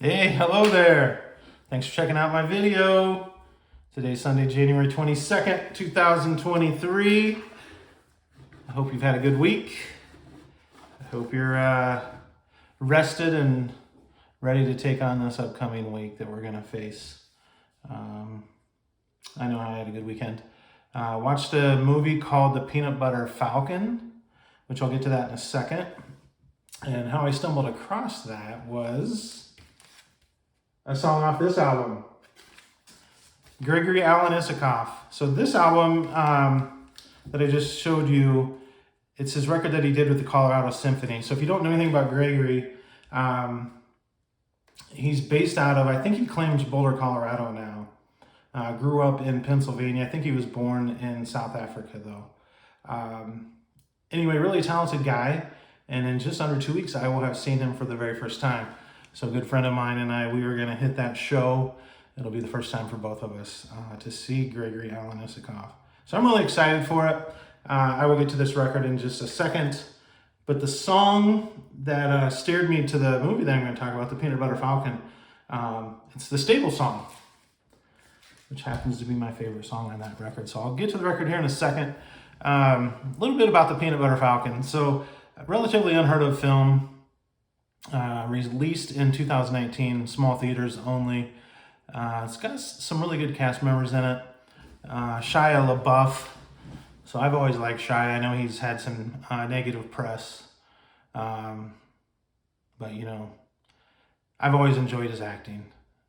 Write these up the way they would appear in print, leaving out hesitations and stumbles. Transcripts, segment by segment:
Hey, hello there. Thanks for checking out my video. Today's Sunday, January 22nd, 2023. I hope you've had a good week. I hope you're rested and ready to take on this upcoming week that we're going to face. I know I had a good weekend. Watched a movie called The Peanut Butter Falcon, which I'll get to that in a second. And how I stumbled across that was a song off this album, Gregory Alan Isakov. So this album that I just showed you, it's his record that he did with the Colorado Symphony. So if you don't know anything about Gregory, he's based out of, I think he claims Boulder, Colorado now. Grew up in Pennsylvania. I think he was born in South Africa though. Anyway, really talented guy. And in just under 2 weeks, I will have seen him for the very first time. So a good friend of mine and I, we were going to hit that show. It'll be the first time for both of us to see Gregory Alan Isakov. So I'm really excited for it. I will get to this record in just a second. But the song that steered me to the movie that I'm going to talk about, The Peanut Butter Falcon, it's the stable song, which happens to be my favorite song on that record. So I'll get to the record here in a second. A little bit about The Peanut Butter Falcon. So a relatively unheard of film. Released in 2019, small theaters only. It's got some really good cast members in it. Shia LaBeouf. So I've always liked Shia. I know he's had some negative press. But, you know, I've always enjoyed his acting.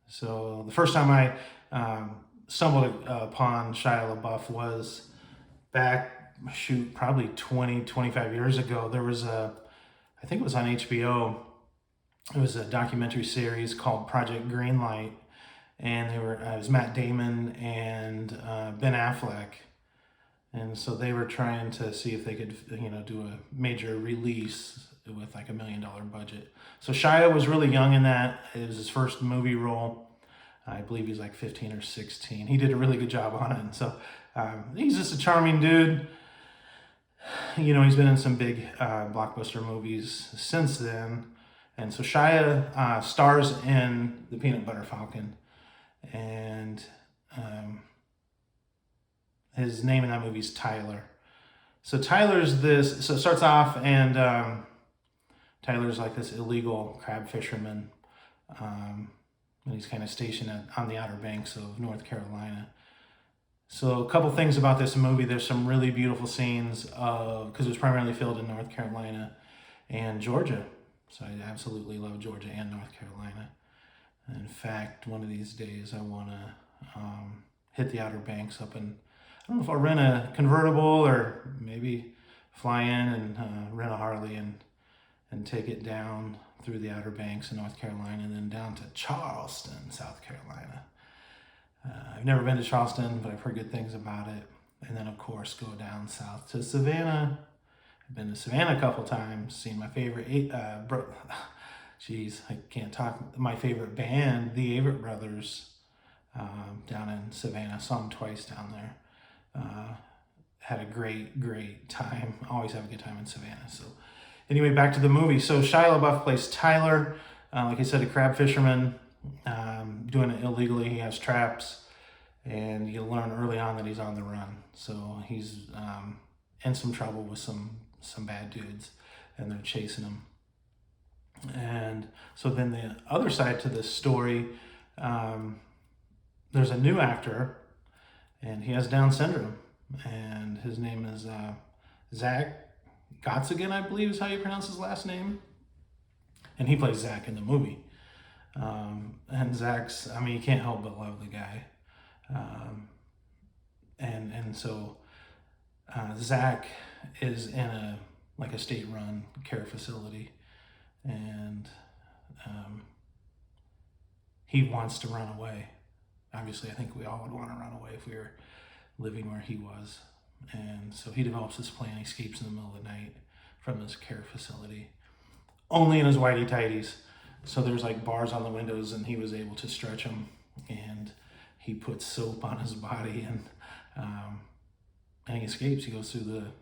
So the first time I stumbled upon Shia LaBeouf was back, probably 25 years ago. There was I think it was on HBO. It was a documentary series called Project Greenlight, and it was Matt Damon and Ben Affleck, and so they were trying to see if they could, do a major release with like $1 million budget. So Shia was really young in that. It was his first movie role. I believe he's like 15 or 16. He did a really good job on it, and so he's just a charming dude. You know, he's been in some big blockbuster movies since then. And so Shia stars in The Peanut Butter Falcon. And his name in that movie is Tyler. So it starts off and Tyler's like this illegal crab fisherman. And he's kind of stationed on the Outer Banks of North Carolina. So a couple things about this movie. There's some really beautiful scenes because it was primarily filmed in North Carolina and Georgia. So I absolutely love Georgia and North Carolina. In fact, one of these days I want to hit the Outer Banks up and I don't know if I'll rent a convertible or maybe fly in and rent a Harley and take it down through the Outer Banks in North Carolina and then down to Charleston, South Carolina. I've never been to Charleston, but I've heard good things about it. And then, of course, go down south to Savannah. I've been to Savannah a couple times, seen my favorite, I can't talk, my favorite band, the Avett Brothers, down in Savannah. Saw them twice down there. Had a great time. Always have a good time in Savannah. So anyway, back to the movie. So Shia LaBeouf plays Tyler, like I said, a crab fisherman, doing it illegally. He has traps, and you learn early on that he's on the run. So he's in some trouble with some bad dudes, and they're chasing him. And so then the other side to this story, there's a new actor, and he has Down syndrome, and his name is Zach Gottsigan, I believe is how you pronounce his last name, and he plays Zach in the movie. And Zach's, you can't help but love the guy. And so Zach is in a state-run care facility, and he wants to run away. Obviously, I think we all would want to run away if we were living where he was. And so he develops this plan. He escapes in the middle of the night from his care facility, only in his whitey tighties. So there's like bars on the windows, and he was able to stretch them, and he puts soap on his body, and he escapes. He goes through the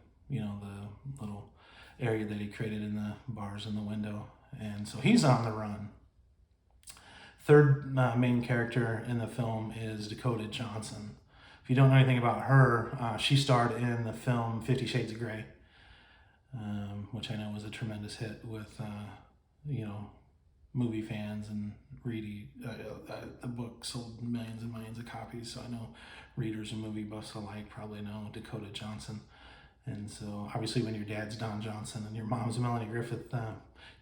little area that he created in the bars in the window, and so he's on the run. third main character in the film is Dakota Johnson. If you don't know anything about her, she starred in the film 50 Shades of Grey, which I know was a tremendous hit with, movie fans, and the book sold millions and millions of copies, so I know readers and movie buffs alike probably know Dakota Johnson. And so obviously when your dad's Don Johnson and your mom's Melanie Griffith, you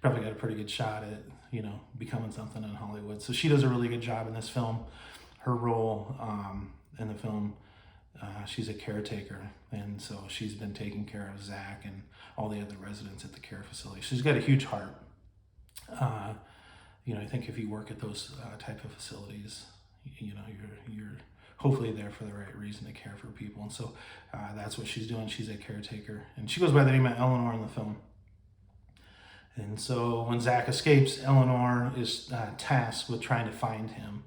probably got a pretty good shot at, becoming something in Hollywood. So she does a really good job in this film. Her role in the film, she's a caretaker, and so she's been taking care of Zach and all the other residents at the care facility. She's got a huge heart. I think if you work at those type of facilities, you're hopefully there for the right reason, to care for people. And so that's what she's doing. She's a caretaker, and she goes by the name of Eleanor in the film. And so when Zach escapes, Eleanor is tasked with trying to find him.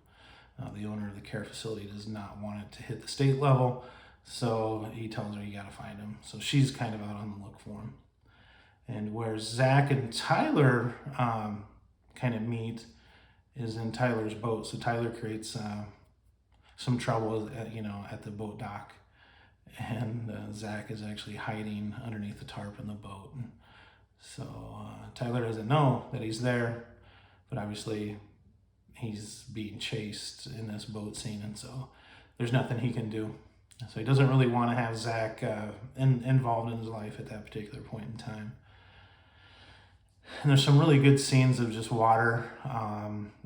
The owner of the care facility does not want it to hit the state level, so he tells her, you got to find him. So she's kind of out on the look for him. And where Zach and Tyler kind of meet is in Tyler's boat. So Tyler creates some trouble at the boat dock, and Zach is actually hiding underneath the tarp in the boat. And so Tyler doesn't know that he's there, but obviously he's being chased in this boat scene, and so there's nothing he can do. So he doesn't really want to have Zach involved in his life at that particular point in time. And there's some really good scenes of just water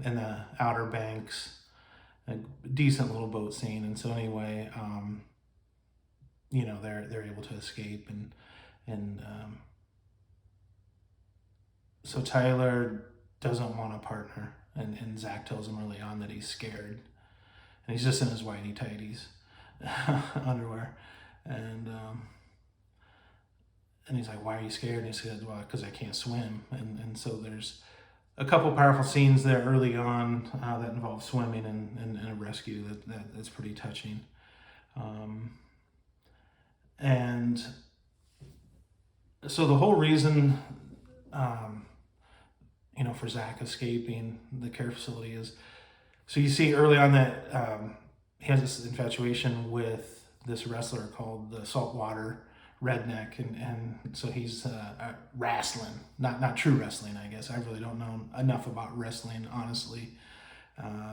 in the Outer Banks, a decent little boat scene. And so anyway, they're able to escape, and so Tyler doesn't want a partner, and Zach tells him early on that he's scared, and he's just in his whitey tighties underwear, and he's like, why are you scared? And he said, well, because I can't swim. And so there's a couple powerful scenes there early on that involve swimming and a rescue that's pretty touching. And so the whole reason, for Zach escaping the care facility is, so you see early on that he has this infatuation with this wrestler called the Saltwater Redneck, and so he's wrestling, not true wrestling, I guess. I really don't know enough about wrestling, honestly.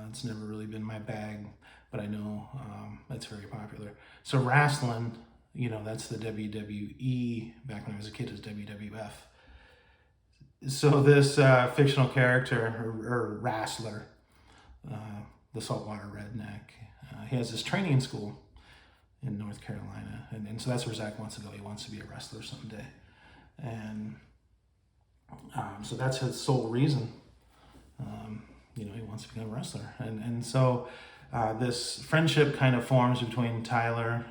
It's never really been my bag, but I know it's very popular. So wrestling, that's the WWE. Back when I was a kid, it was WWF. So this fictional character, or wrestler, the Saltwater Redneck, he has this training school in North Carolina, and so that's where Zach wants to go. He wants to be a wrestler someday, and so that's his sole reason. He wants to become a wrestler, and so this friendship kind of forms between Tyler,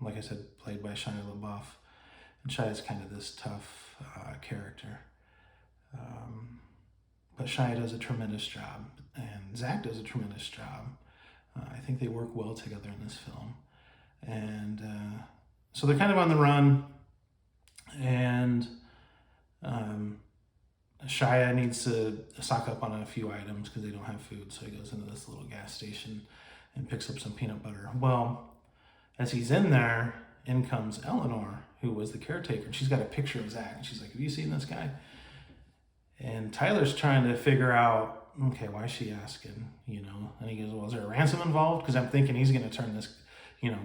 like I said, played by Shia LaBeouf, and Shia is kind of this tough character, but Shia does a tremendous job, and Zach does a tremendous job. I think they work well together in this film. And so they're kind of on the run, and Shia needs to stock up on a few items because they don't have food. So he goes into this little gas station and picks up some peanut butter. Well, as he's in there, in comes Eleanor, who was the caretaker. And she's got a picture of Zach, and she's like, have you seen this guy? And Tyler's trying to figure out, okay, why is she asking, And he goes, well, is there a ransom involved? Because I'm thinking he's going to turn this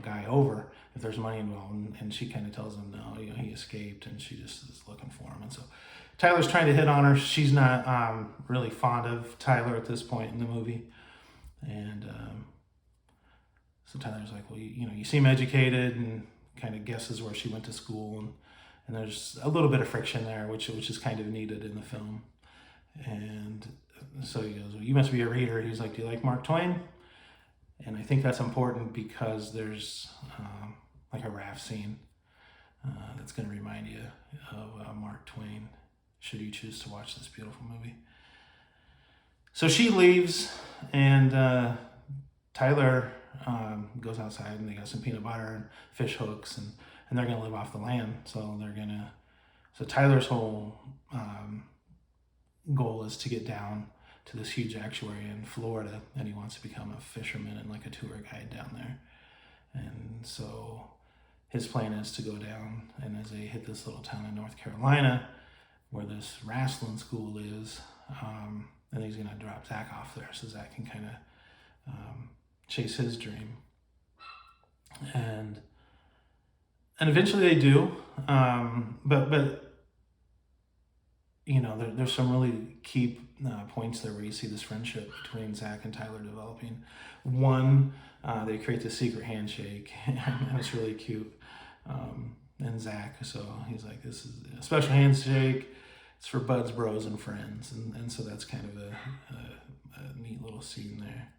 guy over if there's money involved. And she kind of tells him, no, he escaped, and she just is looking for him. And so Tyler's trying to hit on her. She's not really fond of Tyler at this point in the movie. And so Tyler's like, well, you seem educated, and kind of guesses where she went to school. And there's a little bit of friction there, which is kind of needed in the film. And so he goes, well, you must be a reader. He's like, do you like Mark Twain? And I think that's important because there's like a raft scene that's going to remind you of Mark Twain, should you choose to watch this beautiful movie. So she leaves, and Tyler goes outside, and they got some peanut butter and fish hooks, and they're going to live off the land. So Tyler's whole goal is to get down to this huge actuary in Florida, and he wants to become a fisherman and like a tour guide down there. And so his plan is to go down, and as they hit this little town in North Carolina where this wrestling school is, and he's going to drop Zach off there so Zach can kind of chase his dream. And eventually they do, but you know, there's some really key points there where you see this friendship between Zach and Tyler developing. One, they create this secret handshake, and it's really cute. And Zach, so he's like, this is a special handshake. It's for buds, bros, and friends. And so that's kind of a neat little scene there.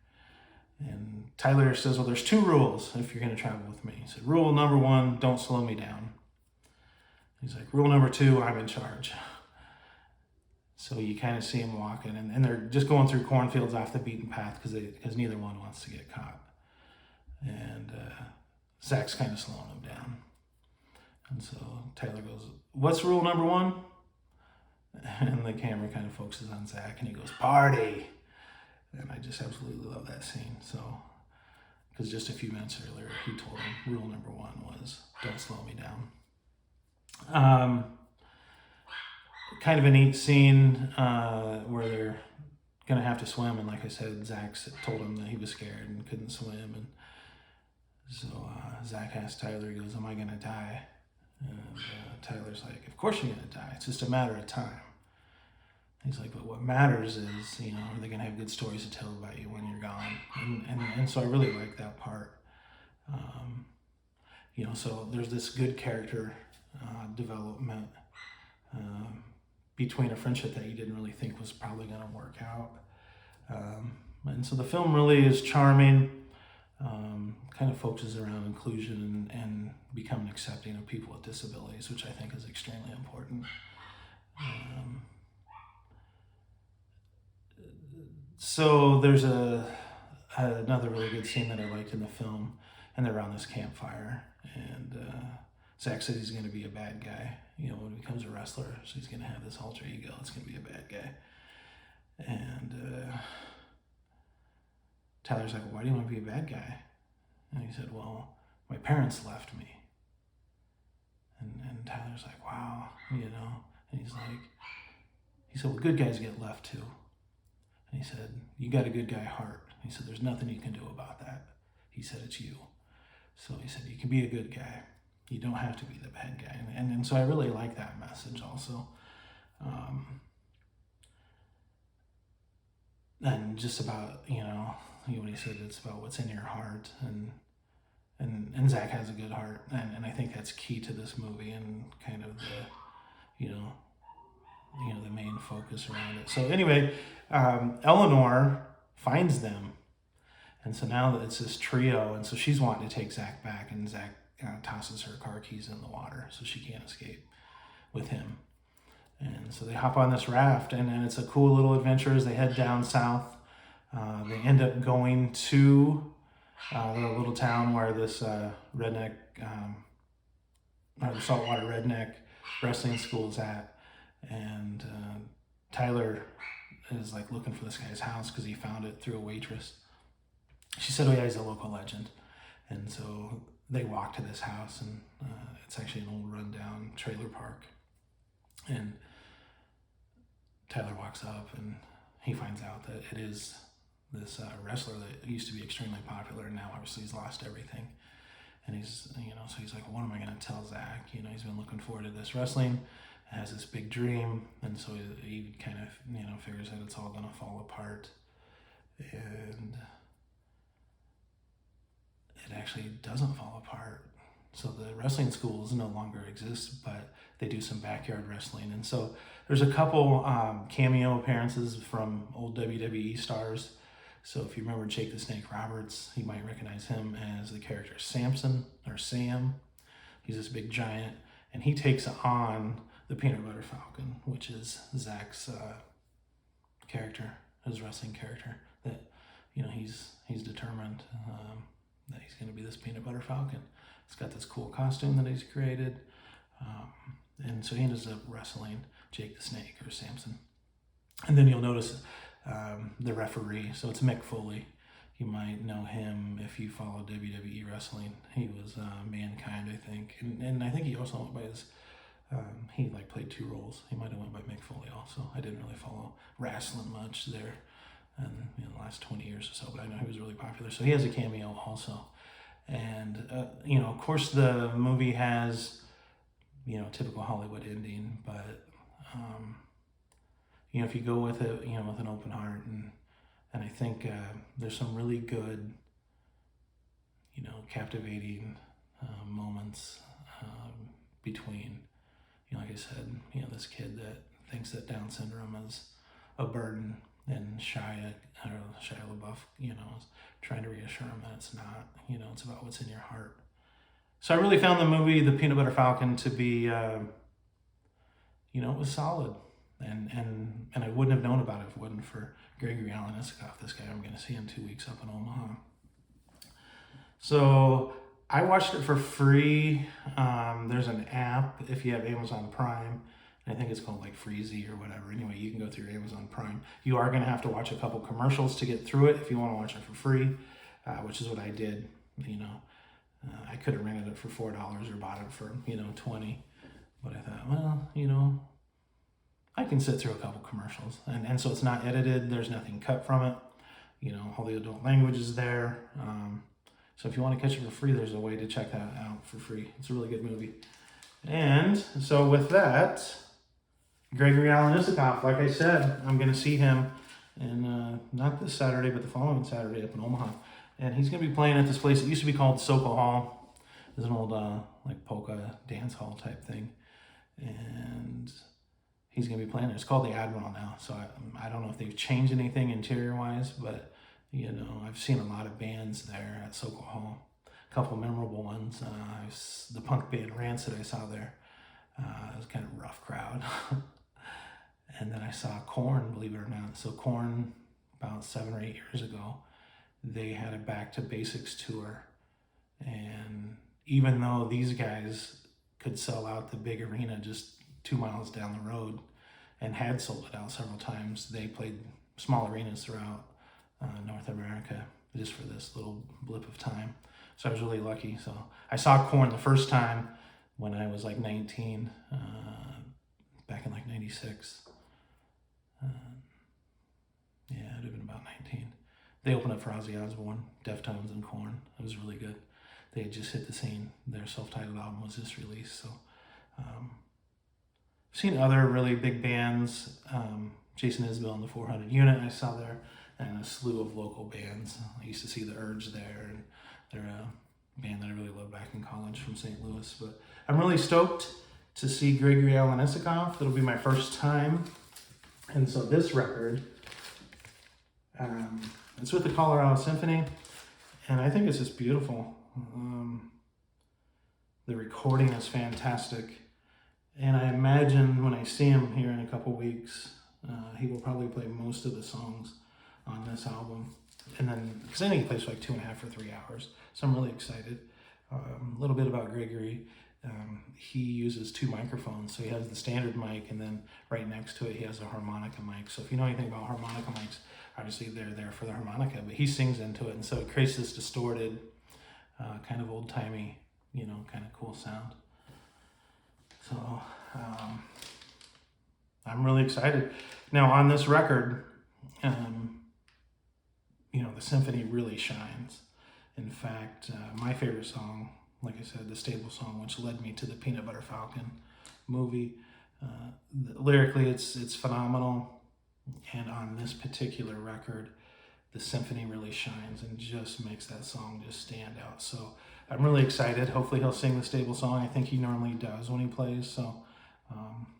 And Tyler says, well, there's 2 rules if you're going to travel with me. He said, rule number 1, don't slow me down. He's like, rule number 2, I'm in charge. So you kind of see him walking, and they're just going through cornfields off the beaten path because neither one wants to get caught. And Zach's kind of slowing him down. And so Tyler goes, what's rule number 1? And the camera kind of focuses on Zach, and he goes, party. And I just absolutely love that scene. So, because just a few minutes earlier, he told him rule number 1 was don't slow me down. Kind of a neat scene where they're gonna have to swim, and like I said, Zach told him that he was scared and couldn't swim, and so Zach asked Tyler, he goes, am I gonna die? And Tyler's like, of course you're gonna die. It's just a matter of time. He's like, but what matters is, you know, are they gonna have good stories to tell about you when you're gone? And so I really like that part. You know, so there's this good character development between a friendship that you didn't really think was probably gonna work out. And so the film really is charming. Kind of focuses around inclusion and becoming accepting of people with disabilities, which I think is extremely important. So there's another really good scene that I liked in the film, and they're around this campfire, and Zach says he's going to be a bad guy, you know, when he becomes a wrestler, so he's going to have this alter ego, it's going to be a bad guy. And Tyler's like, well, why do you want to be a bad guy? And he said, well, my parents left me. And Tyler's like, wow, you know. And he said, well, good guys get left too. And he said, you got a good guy heart. He said, there's nothing you can do about that. He said, it's you. So he said, you can be a good guy. You don't have to be the bad guy. And so I really like that message also. And just about, you know, when he said it's about what's in your heart, and Zach has a good heart, and I think that's key to this movie and kind of the, you know, the main focus around it. So anyway, Eleanor finds them, and so now that it's this trio, and so she's wanting to take Zach back, and Zach tosses her car keys in the water so she can't escape with him. And so they hop on this raft, and it's a cool little adventure as they head down south. They end up going to the little town where this redneck, or the saltwater redneck wrestling school is at. And Tyler is like looking for this guy's house because he found it through a waitress. She said, oh yeah, he's a local legend. And so they walk to this house, and it's actually an old rundown trailer park. And Tyler walks up, and he finds out that it is this wrestler that used to be extremely popular, and now obviously he's lost everything. And he's, you know, so he's like, well, what am I going to tell Zach? You know, he's been looking forward to this wrestling, has this big dream, and so he kind of, you know, figures that it's all going to fall apart. And it actually doesn't fall apart. So the wrestling schools no longer exist, but they do some backyard wrestling. And so there's a couple cameo appearances from old WWE stars. So if you remember Jake the Snake Roberts, you might recognize him as the character Samson, or Sam. He's this big giant, and he takes on the Peanut Butter Falcon, which is Zach's character, his wrestling character, that, you know, he's determined that he's going to be this Peanut Butter Falcon. He's got this cool costume that he's created, and so he ends up wrestling Jake the Snake, or Samson. And then you'll notice the referee. So it's Mick Foley. You might know him if you follow WWE wrestling. He was Mankind, I think, and I think he also went by his. He like played two roles. He might have went by Mick Foley also. I didn't really follow wrestling much there in the last 20 years or so, but I know he was really popular. So he has a cameo also. And, of course the movie has, typical Hollywood ending, but, if you go with it, with an open heart, and I think there's some really good, captivating moments between, like I said, this kid that thinks that Down syndrome is a burden, and Shia LaBeouf, is trying to reassure him that it's not. It's about what's in your heart. So I really found the movie, The Peanut Butter Falcon, to be, it was solid. And I wouldn't have known about it if it wasn't for Gregory Alan Isakov, this guy I'm going to see in 2 weeks up in Omaha. So I watched it for free. There's an app if you have Amazon Prime. I think it's called like Freezy or whatever. Anyway, you can go through Amazon Prime. You are going to have to watch a couple commercials to get through it if you want to watch it for free, which is what I did. I could have rented it for $4 or bought it for, 20. But I thought, well, I can sit through a couple commercials. And so it's not edited. There's nothing cut from it. All the adult language is there. So if you want to catch it for free, there's a way to check that out for free. It's a really good movie. And so with that, Gregory Alan Isakov, like I said, I'm going to see him in, not this Saturday, but the following Saturday up in Omaha. And he's going to be playing at this place. It used to be called Soko Hall. It's an old like polka dance hall type thing. And he's going to be playing there. It's called the Admiral now. So I don't know if they've changed anything interior-wise, but, I've seen a lot of bands there at Soko Hall. A couple memorable ones. The punk band Rancid I saw there. It was kind of a rough crowd. And then I saw Korn, believe it or not. So Korn, about 7 or 8 years ago, they had a Back to Basics tour. And even though these guys could sell out the big arena just 2 miles down the road and had sold it out several times, they played small arenas throughout North America just for this little blip of time. So I was really lucky. So I saw Korn the first time when I was like 19, back in like 96. Yeah, I'd have been about 19. They opened up for Ozzy Osbourne, Deftones, and Korn. It was really good. They had just hit the scene. Their self-titled album was just released. So I've seen other really big bands. Jason Isbell and the 400 Unit I saw there, and a slew of local bands. I used to see the Urge there, and they're a band that I really loved back in college from St. Louis. But I'm really stoked to see Gregory Alan Isakov. It'll be my first time. And so this record, it's with the Colorado Symphony, and I think it's just beautiful. The recording is fantastic, and I imagine when I see him here in a couple weeks, he will probably play most of the songs on this album. And then, because I think he plays for like 2.5 or 3 hours, so I'm really excited. A little bit about Gregory. He uses 2 microphones, so he has the standard mic, and then right next to it he has a harmonica mic. So if you know anything about harmonica mics, obviously they're there for the harmonica, but he sings into it, and so it creates this distorted, kind of old-timey, kind of cool sound. So I'm really excited. Now on this record, the symphony really shines. In fact, my favorite song, like I said, the Stable Song, which led me to the Peanut Butter Falcon movie. Lyrically, it's phenomenal. And on this particular record, the symphony really shines and just makes that song just stand out. So I'm really excited. Hopefully he'll sing the Stable Song. I think he normally does when he plays. So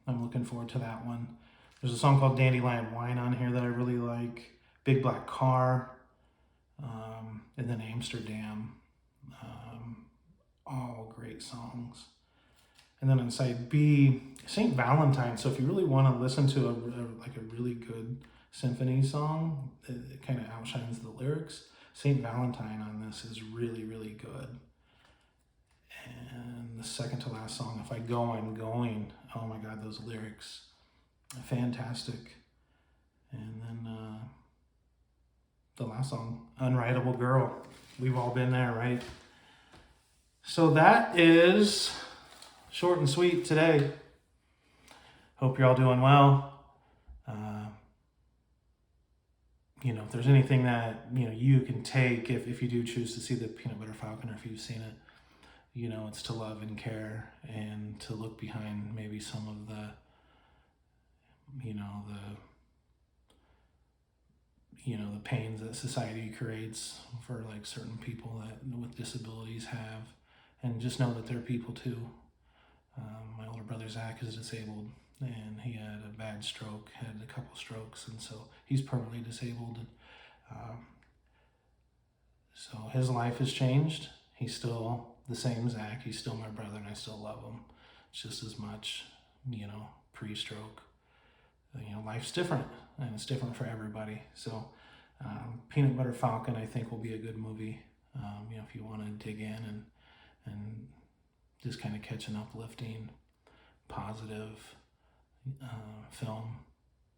I'm looking forward to that one. There's a song called Dandelion Wine on here that I really like. Big Black Car. And then Amsterdam. All great songs. And then on side B, St. Valentine. So if you really want to listen to a really good symphony song, it kind of outshines the lyrics. St. Valentine on this is really, really good. And the second to last song, If I Go, I'm Going. Oh my God, those lyrics, fantastic. And then the last song, Unwritable Girl. We've all been there, right? So that is short and sweet today. Hope you're all doing well. If there's anything that, you can take if you do choose to see the Peanut Butter Falcon, or if you've seen it, it's to love and care, and to look behind maybe some of the pains that society creates for like certain people that with disabilities have, and just know that they're people too. My older brother Zach is disabled, and he had a bad stroke, had a couple strokes, and so he's permanently disabled. So his life has changed. He's still the same Zach. He's still my brother, and I still love him just as much, pre-stroke. Life's different, and it's different for everybody. So Peanut Butter Falcon, I think, will be a good movie. If you want to dig in and just kind of catch an uplifting, positive film.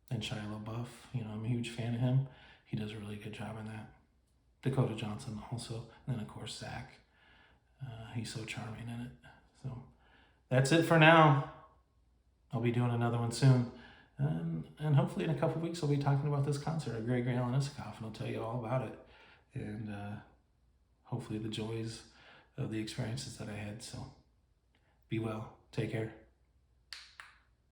And Shia LaBeouf, I'm a huge fan of him. He does a really good job in that. Dakota Johnson also, and then of course Zach. He's so charming in it. So that's it for now. I'll be doing another one soon. And hopefully in a couple weeks I'll be talking about this concert of Gregory Alan Isakov, and I'll tell you all about it. And hopefully the joys of the experiences that I had. So be well. Take care.